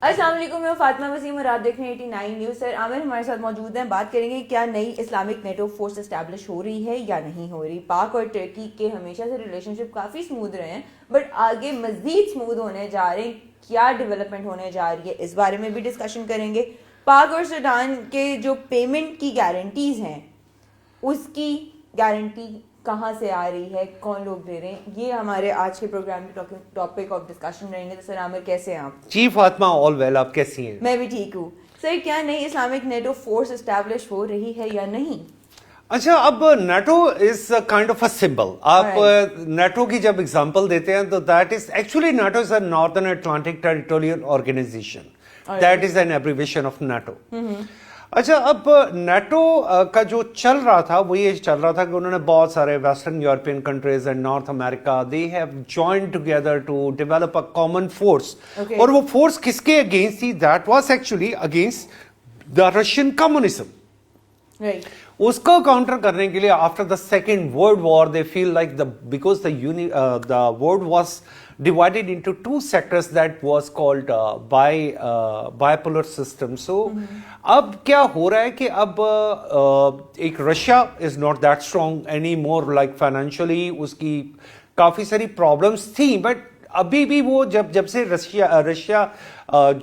السلام علیکم، میں فاطمہ وسیم اور آپ دیکھ رہے ہیں 89 نیوز. سر عامر ہمارے ساتھ موجود ہیں. بات کریں گے کیا نئی اسلامک نیٹو فورس اسٹیبلش ہو رہی ہے یا نہیں ہو رہی. پاک اور ترکی کے ہمیشہ سے ریلیشن شپ کافی اسموتھ رہے ہیں، بٹ آگے مزید اسموتھ ہونے جا رہے ہیں. کیا ڈیولپمنٹ ہونے جا رہی ہے اس بارے میں بھی ڈسکشن کریں گے. پاک اور سوڈان کے جو پیمنٹ کی گارنٹیز ہیں اس کی گارنٹی کہاں سے آ رہی ہے، کون لوگ دے رہے ہیں، یہ ہمارے آج کے پروگرام کے ٹاپک آف ڈسکشن رہیں گے. تو سر عامر کیسے ہیں آپ؟ جی فاطمہ آل ویل، آپ کیسی ہیں؟ میں بھی ٹھیک ہوں. سر کیا نئی اسلامک نیٹو فورس اسٹیبلش ہو رہی ہے یا نہیں؟ اچھا، اب NATO is kind of a symbol. آپ نیٹو کی جب اگزامپل دیتے ہیں تو that is actually NATO is a northern Atlantic territorial organization. That is an abbreviation of NATO. اچھا، اب نیٹو کا جو چل رہا تھا وہ یہ چل رہا تھا کہ انہوں نے بہت سارے western European countries and north America they have joined together to develop a common force. اور وہ فورس کس کے اگینسٹ تھی؟ That was actually against the Russian communism. اس کو کاؤنٹر کرنے کے لیے after the second world war they feel like because the world was divided into two sectors that was called bipolar system. So اب کیا ہو رہا ہے کہ اب ایک Russia is not that strong any more, like financially اس کی کافی ساری پرابلمس تھیں، بٹ ابھی بھی وہ جب سے Russia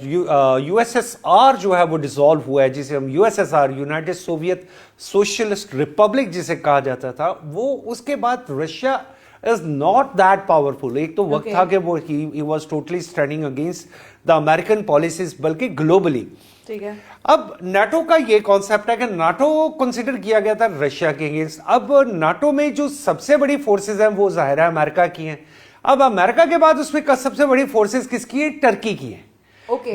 U S S R جو ہے وہ ڈیزالو ہوا ہے، جسے ہم U S S R United Soviet socialist republic جسے کہا جاتا تھا، وہ اس کے بعد Russia is not that powerful. ایک تو وقت تھا کہ وہ he was totally standing against the American policies بلکہ globally. ٹھیک ہے. اب نیٹو کا یہ کانسیپٹ ہے کہ نیٹو کنسیڈر کیا گیا تھا رشیا کے اگینسٹ. اب نیٹو میں جو سب سے بڑی فورسز ہیں وہ ظاہر ہے امریکہ کی ہیں. اب امریکہ کے بعد اس میں سب سے بڑی فورسز کس کی ہیں؟ ٹرکی کی ہیں.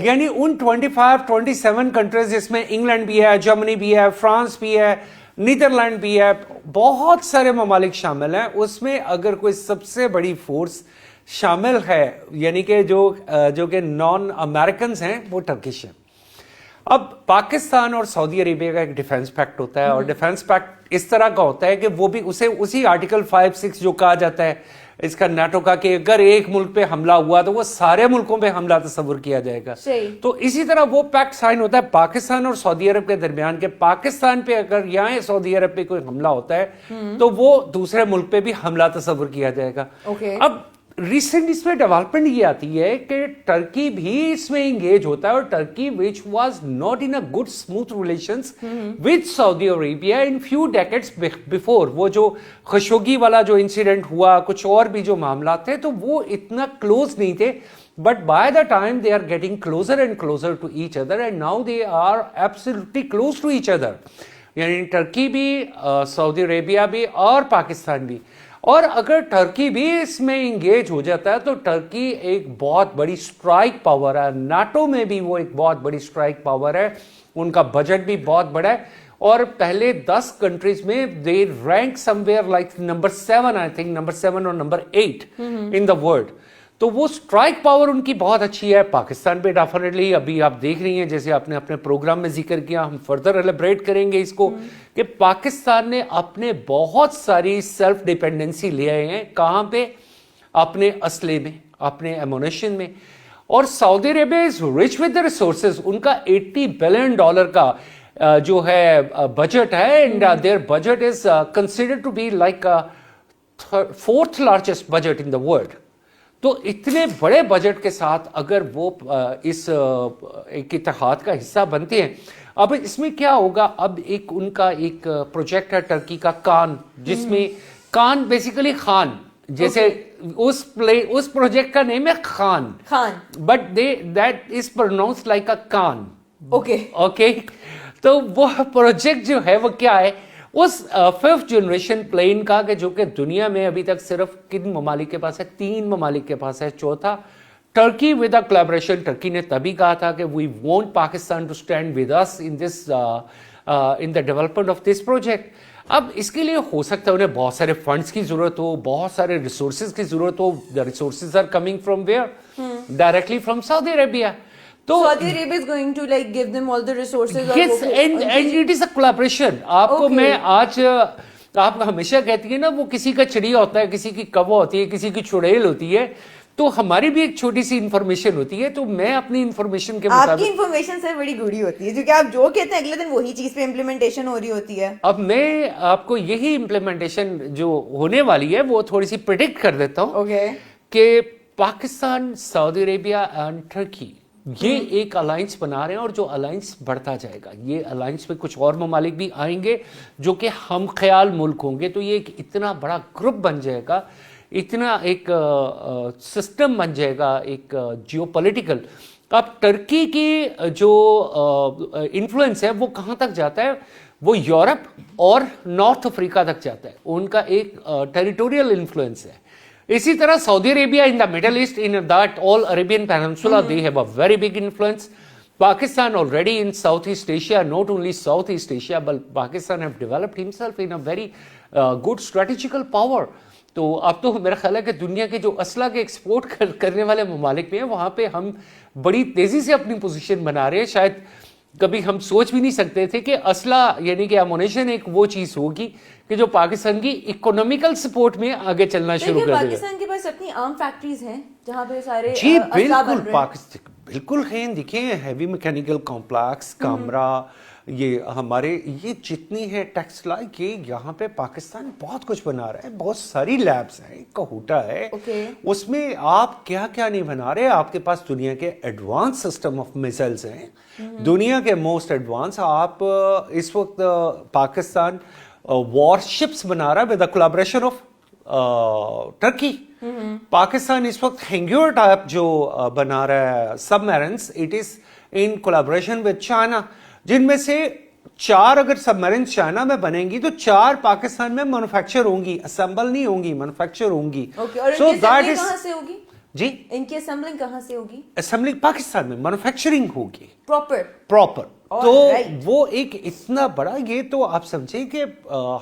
یعنی ان 27 کنٹریز جس میں انگلینڈ بھی ہے، جرمنی بھی ہے، فرانس بھی ہے، نیدرلینڈ بھی ہے، بہت سارے ممالک شامل ہیں. اس میں اگر کوئی سب سے بڑی فورس شامل ہے یعنی کہ جو کہ نان امریکنز ہیں وہ ٹرکش ہے. اب پاکستان اور سعودی عربیہ کا ایک ڈیفینس پیکٹ ہوتا ہے، اور ڈیفینس پیکٹ اس طرح کا ہوتا ہے کہ وہ بھی اسے اسی آرٹیکل 5-6 جو کہا جاتا ہے اس کا نیٹو کا، کہ اگر ایک ملک پہ حملہ ہوا تو وہ سارے ملکوں پہ حملہ تصور کیا جائے گا. تو اسی طرح وہ پیکٹ سائن ہوتا ہے پاکستان اور سعودی عرب کے درمیان، کہ پاکستان پہ اگر یہاں سعودی عرب پہ کوئی حملہ ہوتا ہے تو وہ دوسرے ملک پہ بھی حملہ تصور کیا جائے گا. اب ریسنٹ اس میں ڈیولپمنٹ یہ آتی ہے کہ ٹرکی بھی اس میں انگیج ہوتا ہے، اور Turkey which was not in a good smooth relations with Saudi Arabia in few decades before. وہ جو خشوگی والا جو انسیڈنٹ ہوا، کچھ اور بھی جو معاملات تھے، تو وہ اتنا کلوز نہیں تھے، but by the time they are getting closer and closer to each other and now they are absolutely close to each other. یعنی ٹرکی بھی، سعودی عربیہ بھی اور پاکستان بھی. اور اگر ٹرکی بھی اس میں انگیج ہو جاتا ہے تو ٹرکی ایک بہت بڑی اسٹرائک پاور ہے. نیٹو میں بھی وہ ایک بہت بڑی اسٹرائک پاور ہے، ان کا بجٹ بھی بہت بڑا ہے، اور پہلے 10 کنٹریز میں they rank somewhere like number 7 I think, number 7 اور نمبر 8 ان دا ورلڈ. تو وہ اسٹرائک پاور ان کی بہت اچھی ہے. پاکستان پہ ڈیفینیٹلی ابھی آپ دیکھ رہی ہیں، جیسے آپ نے اپنے پروگرام میں ذکر کیا، ہم فردر ایلیبریٹ کریں گے اس کو، کہ پاکستان نے اپنے بہت ساری سیلف ڈیپینڈنسی لے آئے ہیں. کہاں پہ؟ اپنے اسلحے میں، اپنے ایمونیشن میں. اور Saudi Arabia is rich with the resources. ان کا $80 بلین کا جو ہے بجٹ ہے، and their budget is considered to be like 4th largest budget in the world. تو اتنے بڑے بجٹ کے ساتھ اگر وہ اس ایک اتحاد کا حصہ بنتے ہیں، اب اس میں کیا ہوگا؟ اب ان کا ایک پروجیکٹ ہے ٹرکی کا کان، جس میں کان بیسیکلی خان، جیسے اس پروجیکٹ کا نیم ہے Khan, but that is pronounced like a کان. اوکے. تو وہ پروجیکٹ جو ہے وہ کیا ہے؟ اس 5th جنریشن پلین کا، کہ جو کہ دنیا میں ابھی تک صرف کن ممالک کے پاس ہے؟ 3 ممالک کے پاس ہے. چوتھا Turkey with a collaboration. Turkey نے تبھی کہا تھا کہ we want Pakistan to stand with us in the development of this project. اب اس کے لیے ہو سکتا ہے انہیں بہت سارے فنڈس کی ضرورت ہو، بہت سارے ریسورسز کی ضرورت ہو. The resources are coming from where? Directly from Saudi Arabia. تو Saudi Arabia is going to like give them all the resources. Yes, and it is a collaboration. آپ کو میں آج، آپ ہمیشہ کہتی ہیں نا وہ کسی کا چڑیا ہوتا ہے، کسی کی کوا ہوتی ہے، کسی کی چڑیل ہوتی ہے. تو ہماری بھی ایک چھوٹی سی انفارمیشن ہوتی ہے, تو میں اپنی انفارمیشن کے آپ کی مطابق, انفارمیشن سر بڑی گوڑی ہوتی ہے کیونکہ آپ جو کہتے ہیں اگلے دن وہی چیز پہ امپلیمنٹیشن ہو رہی ہوتی ہے. اب میں آپ کو یہی امپلیمنٹیشن جو ہونے والی ہے وہ تھوڑی سی پریڈکٹ کر دیتا ہوں کہ پاکستان, سعودی عربیہ اینڈ ٹرکی یہ ایک الائنس بنا رہے ہیں, اور جو الائنس بڑھتا جائے گا. یہ الائنس میں کچھ اور ممالک بھی آئیں گے جو کہ ہم خیال ملک ہوں گے, تو یہ ایک اتنا بڑا گروپ بن جائے گا, اتنا ایک سسٹم بن جائے گا, ایک جیو پولیٹیکل. اب ٹرکی کی جو انفلوئنس ہے وہ کہاں تک جاتا ہے, وہ یورپ اور نارتھ افریقہ تک جاتا ہے, ان کا ایک ٹیریٹوریل انفلوئنس ہے. اسی طرح سعودی Arabia in the Middle East, in that all Arabian Peninsula, they have a very big influence. Pakistan already in Southeast Asia, not only Southeast Asia, but Pakistan have developed himself in a very good strategical power. تو اب تو میرا خیال ہے کہ دنیا کے جو اسلحہ کے ایکسپورٹ کرنے والے ممالک میں ہیں, وہاں پہ ہم بڑی تیزی سے اپنی پوزیشن بنا رہے ہیں. شاید کبھی ہم سوچ بھی نہیں سکتے تھے کہ اسلحہ یعنی کہ ایمونیشن ایک وہ چیز ہوگی کہ جو پاکستان کی اکنامیکل سپورٹ میں آگے چلنا شروع کر دے گا. پاکستان کے پاس اپنی آرم فیکٹریز ہیں جہاں پہ سارے جی بالکل پاکستان بالکل ہیں. دیکھیں ہیوی میکینیکل کمپلیکس, کامرا, یہ ہمارے یہ جتنی ہے ٹیکسٹائل کی, یہاں پہ پاکستان بہت کچھ بنا رہا ہے. بہت ساری لیبس ہیں, کہوٹا ہے, اس میں آپ کیا کیا نہیں بنا رہے. آپ کے پاس دنیا کے ایڈوانس سسٹم آف میزائلز ہیں, دنیا کے موسٹ ایڈوانس. آپ اس وقت پاکستان وار شپس بنا رہا ہے with collaboration of Turkey. Pakistan اس وقت ہینگیور ٹائپ جو بنا رہا ہے submarines, it is in collaboration with China, جن میں سے 4 اگر سب میرنس چائنا میں بنیں گی تو 4 پاکستان میں مینوفیکچر ہوں گی, اسمبل نہیں ہوں گی, مینوفیکچر ہوں گی. سو دیٹ از کہاں سے ہوگی جی, ان کی اسمبلنگ کہاں سے ہوگی؟ اسمبلنگ پاکستان میں, مینوفیکچرنگ ہوگی پراپر. تو وہ ایک اتنا بڑا, یہ تو آپ سمجھیں کہ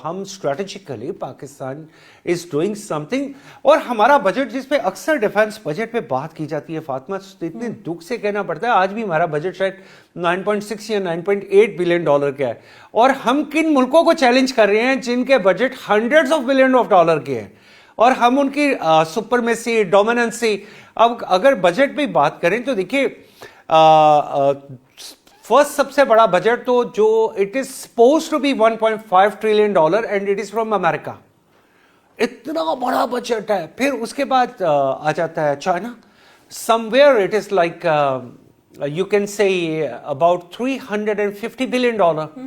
ہم strategically Pakistan is doing some thing. اور ہمارا بجٹ جس پہ اکثر ڈیفنس بجٹ پہ بات کی جاتی ہے فاطمہ, اتنے دکھ سے کہنا پڑتا ہے آج بھی ہمارا بجٹ شاید 9.6 یا 9.8 بلین ڈالر کا ہے, اور ہم کن ملکوں کو چیلنج کر رہے ہیں جن کے budget hundreds of billion of dollar کے ہیں, اور ہم ان کی سپرمیسی, ڈومیننسی. اب اگر بجٹ پہ بات کریں تو دیکھیے فرسٹ سب سے بڑا بجٹ تو جو it is supposed to be 1.5 trillion dollar and it is from America, اتنا بڑا بجٹ ہے. پھر اس کے بعد آ جاتا ہے China, some where it is like you can say about 350 billion dollar.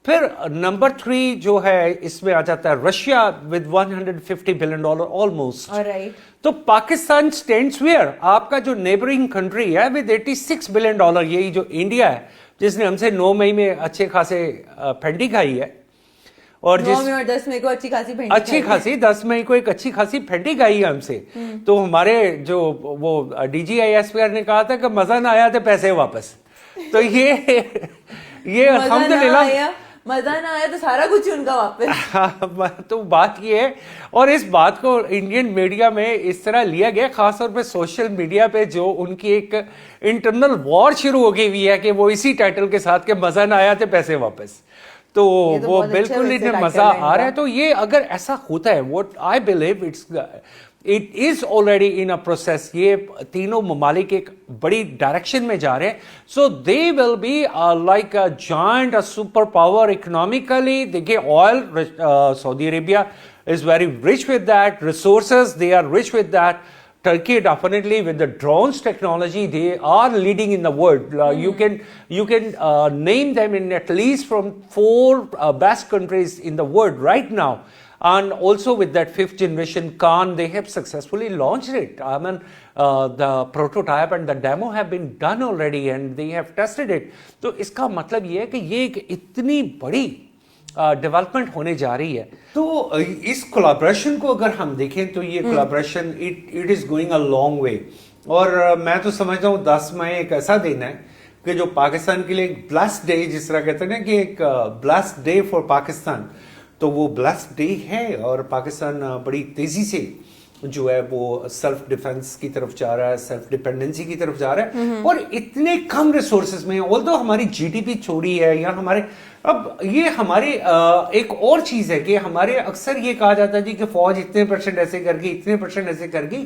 پھر نمبر 3 جو ہے اس میں آ جاتا ہے Russia with 150 billion dollar almost. تو پاکستان اسٹینڈس ویئر, آپ کا جو نیبرنگ کنٹری ہے ود 86 بلین ڈالر, یہی جو انڈیا ہے جس نے ہم سے 9 مئی میں اچھے خاصے پھنڈی کھائی ہے, اور 10 مئی کو دس مئی کو ایک اچھی خاصی پھنڈی کھائی ہے ہم سے. تو ہمارے جو وہ D G I S P R نے کہا تھا کہ مزہ نہ آیا تو پیسے واپس. تو یہ الحمدللہ مزہ نہ آیا تو سارا کچھ ان کا واپس. تو بات یہ ہے, اور اس بات کو انڈین میڈیا میں اس طرح لیا گیا, خاص طور پہ سوشل میڈیا پہ جو ان کی ایک انٹرنل وار شروع ہو گئی ہوئی ہے کہ وہ اسی ٹائٹل کے ساتھ کہ مزہ نہ آیا تو پیسے واپس. تو وہ بالکل انہیں مزہ آ رہا ہے. تو یہ اگر ایسا ہوتا ہے, what I believe it is already in a process, یہ تینوں ممالک ایک بڑی ڈائریکشن میں جا رہے ہیں. So they will be like a giant, a super power economically. دیکھیں oil, Saudi Arabia is very rich with that. Resources, they are rich with that. Turkey definitely with the drones technology, they are leading in the world. You can name them in at least from 4 best countries in the world right now. And also with that 5th generation Khan, they have successfully launched it. I mean, the prototype and the demo have been done already and they have tested it. تو اس کا مطلب یہ ہے کہ یہ ایک اتنی بڑی ڈیولپمنٹ ہونے جا رہی ہے. تو اس کولیبریشن کو اگر ہم دیکھیں تو یہ collaboration it is going a long way. اور میں تو سمجھتا ہوں 10 مئی ایک ایسا دن ہے کہ جو پاکستان کے لیے ایک بلیسڈ ڈے, جس طرح کہتے ہیں نا کہ ایک بلیسڈ ڈے فار پاکستان, تو وہ بلیسڈ ڈے ہے. اور پاکستان بڑی تیزی سے جو ہے وہ سیلف ڈیفنس کی طرف جا رہا ہے, سیلف ڈیپینڈنسی کی طرف جا رہا ہے, اور اتنے کم ریسورسز میں, although ہماری جی ڈی پی چھوڑی ہے یا ہمارے, اب یہ ہمارے ایک اور چیز ہے کہ ہمارے اکثر یہ کہا جاتا ہے جی کہ فوج اتنے % ایسے کر گئی, اتنے % ایسے کر گئی.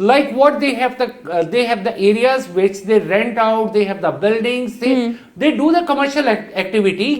Like what they have the areas which they rent out, they have the buildings, they do the commercial activity.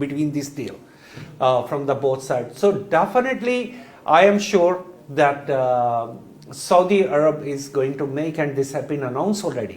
between this deal from the both sides. So definitely I am sure that Saudi Arab is going to make, and this has been announced already.